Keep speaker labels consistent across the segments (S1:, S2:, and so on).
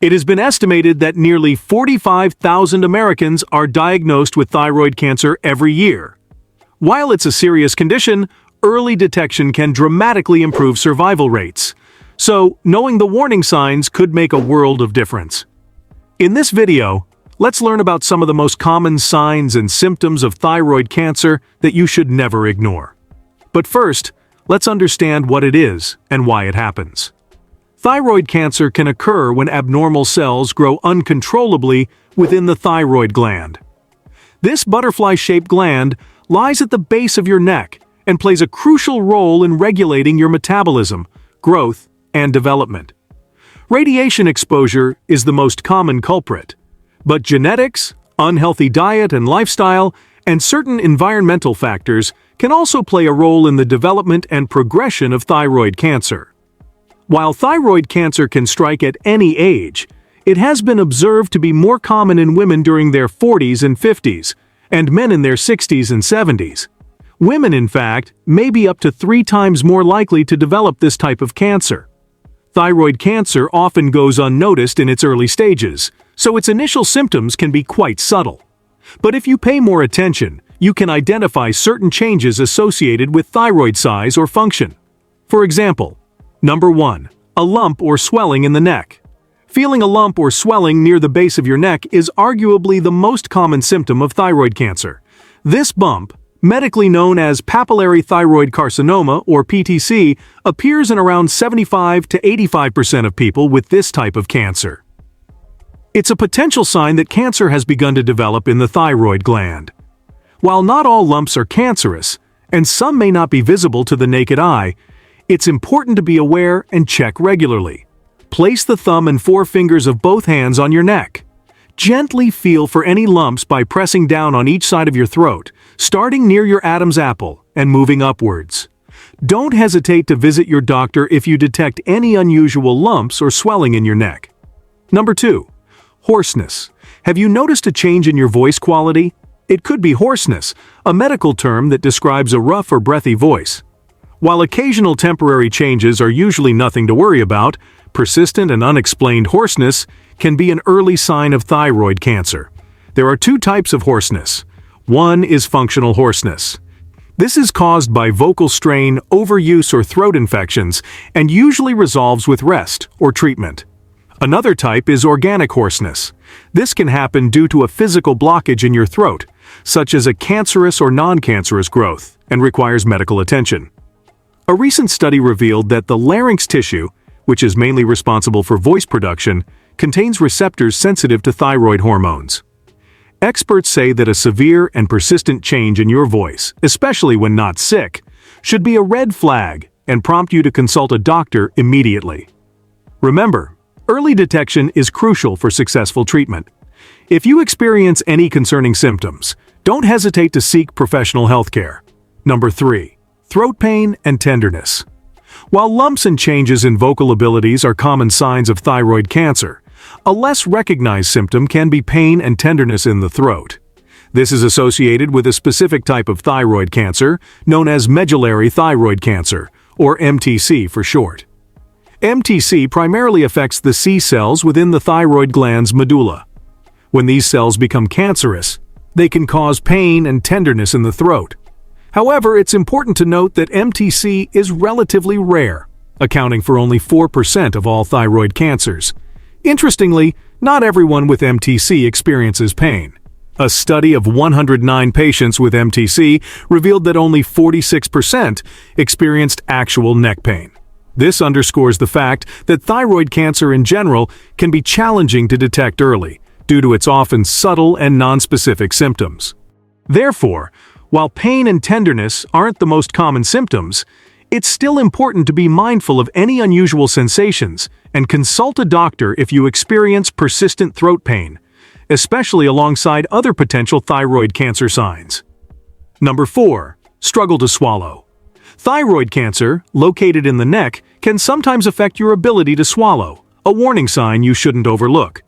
S1: It has been estimated that nearly 45,000 Americans are diagnosed with thyroid cancer every year. While it's a serious condition, early detection can dramatically improve survival rates. So, knowing the warning signs could make a world of difference. In this video, let's learn about some of the most common signs and symptoms of thyroid cancer that you should never ignore. But first, let's understand what it is and why it happens. Thyroid cancer can occur when abnormal cells grow uncontrollably within the thyroid gland. This butterfly-shaped gland lies at the base of your neck and plays a crucial role in regulating your metabolism, growth, and development. Radiation exposure is the most common culprit, but genetics, unhealthy diet and lifestyle, and certain environmental factors can also play a role in the development and progression of thyroid cancer. While thyroid cancer can strike at any age, it has been observed to be more common in women during their 40s and 50s, and men in their 60s and 70s. Women, in fact, may be up to 3 times more likely to develop this type of cancer. Thyroid cancer often goes unnoticed in its early stages, so its initial symptoms can be quite subtle. But if you pay more attention, you can identify certain changes associated with thyroid size or function. For example, Number 1. A lump or swelling in the neck. Feeling a lump or swelling near the base of your neck is arguably the most common symptom of thyroid cancer. This bump, medically known as papillary thyroid carcinoma or PTC, appears in around 75 to 85% of people with this type of cancer. It's a potential sign that cancer has begun to develop in the thyroid gland. While not all lumps are cancerous, and some may not be visible to the naked eye, it's important to be aware and check regularly. Place the thumb and forefingers of both hands on your neck. Gently feel for any lumps by pressing down on each side of your throat, starting near your Adam's apple and moving upwards. Don't hesitate to visit your doctor if you detect any unusual lumps or swelling in your neck. Number 2. Hoarseness. Have you noticed a change in your voice quality? It could be hoarseness, a medical term that describes a rough or breathy voice. While occasional temporary changes are usually nothing to worry about, persistent and unexplained hoarseness can be an early sign of thyroid cancer. There are 2 types of hoarseness. One is functional hoarseness. This is caused by vocal strain, overuse, or throat infections, and usually resolves with rest or treatment. Another type is organic hoarseness. This can happen due to a physical blockage in your throat, such as a cancerous or non-cancerous growth, and requires medical attention. A recent study revealed that the larynx tissue, which is mainly responsible for voice production, contains receptors sensitive to thyroid hormones. Experts say that a severe and persistent change in your voice, especially when not sick, should be a red flag and prompt you to consult a doctor immediately. Remember, early detection is crucial for successful treatment. If you experience any concerning symptoms, don't hesitate to seek professional health care. Number 3. Throat pain and tenderness. While lumps and changes in vocal abilities are common signs of thyroid cancer, a less recognized symptom can be pain and tenderness in the throat. This is associated with a specific type of thyroid cancer known as medullary thyroid cancer, or MTC for short. MTC primarily affects the C cells within the thyroid gland's medulla. When these cells become cancerous, they can cause pain and tenderness in the throat. However, it's important to note that MTC is relatively rare, accounting for only 4% of all thyroid cancers. Interestingly, not everyone with MTC experiences pain. A study of 109 patients with MTC revealed that only 46% experienced actual neck pain. This underscores the fact that thyroid cancer in general can be challenging to detect early, due to its often subtle and nonspecific symptoms. Therefore, while pain and tenderness aren't the most common symptoms, it's still important to be mindful of any unusual sensations and consult a doctor if you experience persistent throat pain, especially alongside other potential thyroid cancer signs. Number 4. Struggle to swallow. Thyroid cancer, located in the neck, can sometimes affect your ability to swallow, a warning sign you shouldn't overlook.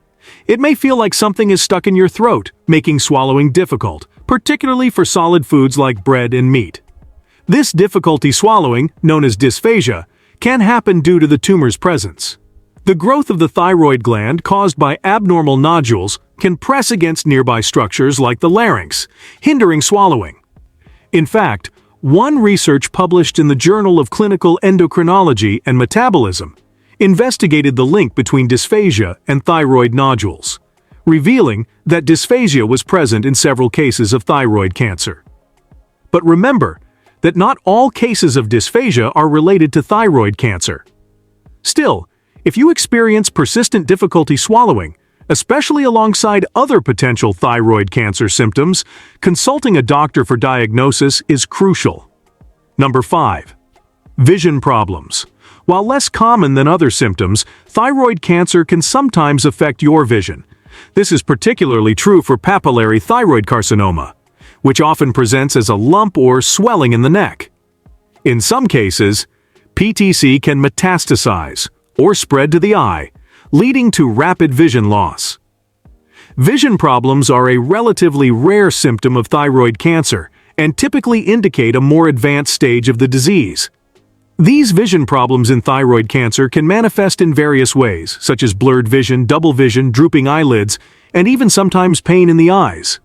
S1: It may feel like something is stuck in your throat, making swallowing difficult, particularly for solid foods like bread and meat. This difficulty swallowing, known as dysphagia, can happen due to the tumor's presence. The growth of the thyroid gland caused by abnormal nodules can press against nearby structures like the larynx, hindering swallowing. In fact, one research published in the Journal of Clinical Endocrinology and Metabolism investigated the link between dysphagia and thyroid nodules, revealing that dysphagia was present in several cases of thyroid cancer. But remember that not all cases of dysphagia are related to thyroid cancer. Still, if you experience persistent difficulty swallowing, especially alongside other potential thyroid cancer symptoms, consulting a doctor for diagnosis is crucial. Number 5. Vision problems. While less common than other symptoms, thyroid cancer can sometimes affect your vision. This is particularly true for papillary thyroid carcinoma, which often presents as a lump or swelling in the neck. In some cases, PTC can metastasize or spread to the eye, leading to rapid vision loss. Vision problems are a relatively rare symptom of thyroid cancer and typically indicate a more advanced stage of the disease. These vision problems in thyroid cancer can manifest in various ways, such as blurred vision, double vision, drooping eyelids, and even sometimes pain in the eyes.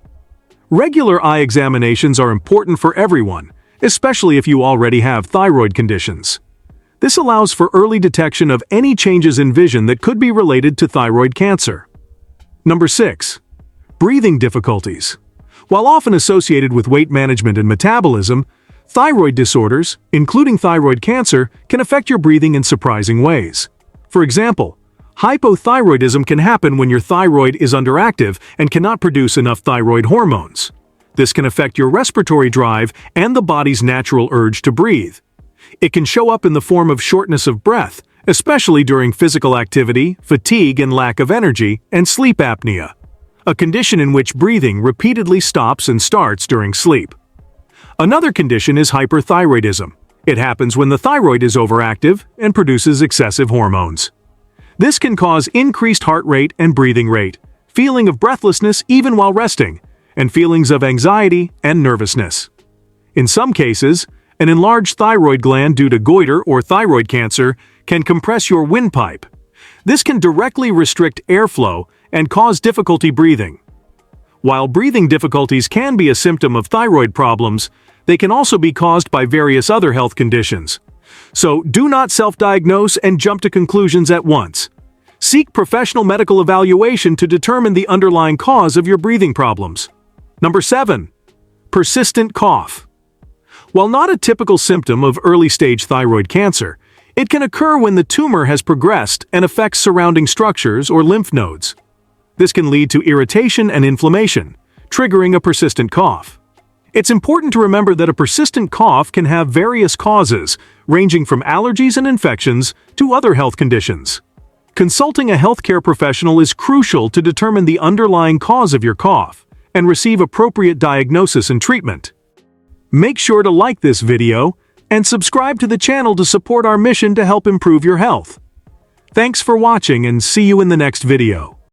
S1: Regular eye examinations are important for everyone, especially if you already have thyroid conditions. This allows for early detection of any changes in vision that could be related to thyroid cancer. Number 6. Breathing difficulties. While often associated with weight management and metabolism, thyroid disorders, including thyroid cancer, can affect your breathing in surprising ways. For example, hypothyroidism can happen when your thyroid is underactive and cannot produce enough thyroid hormones. This can affect your respiratory drive and the body's natural urge to breathe. It can show up in the form of shortness of breath, especially during physical activity, fatigue and lack of energy, and sleep apnea, a condition in which breathing repeatedly stops and starts during sleep. Another condition is hyperthyroidism. It happens when the thyroid is overactive and produces excessive hormones. This can cause increased heart rate and breathing rate, feeling of breathlessness even while resting, and feelings of anxiety and nervousness. In some cases, an enlarged thyroid gland due to goiter or thyroid cancer can compress your windpipe. This can directly restrict airflow and cause difficulty breathing. While breathing difficulties can be a symptom of thyroid problems, they can also be caused by various other health conditions. So do not self-diagnose and jump to conclusions at once. Seek professional medical evaluation to determine the underlying cause of your breathing problems. Number 7. Persistent cough. While not a typical symptom of early-stage thyroid cancer, it can occur when the tumor has progressed and affects surrounding structures or lymph nodes. This can lead to irritation and inflammation, triggering a persistent cough. It's important to remember that a persistent cough can have various causes, ranging from allergies and infections to other health conditions. Consulting a healthcare professional is crucial to determine the underlying cause of your cough and receive appropriate diagnosis and treatment. Make sure to like this video and subscribe to the channel to support our mission to help improve your health. Thanks for watching and see you in the next video.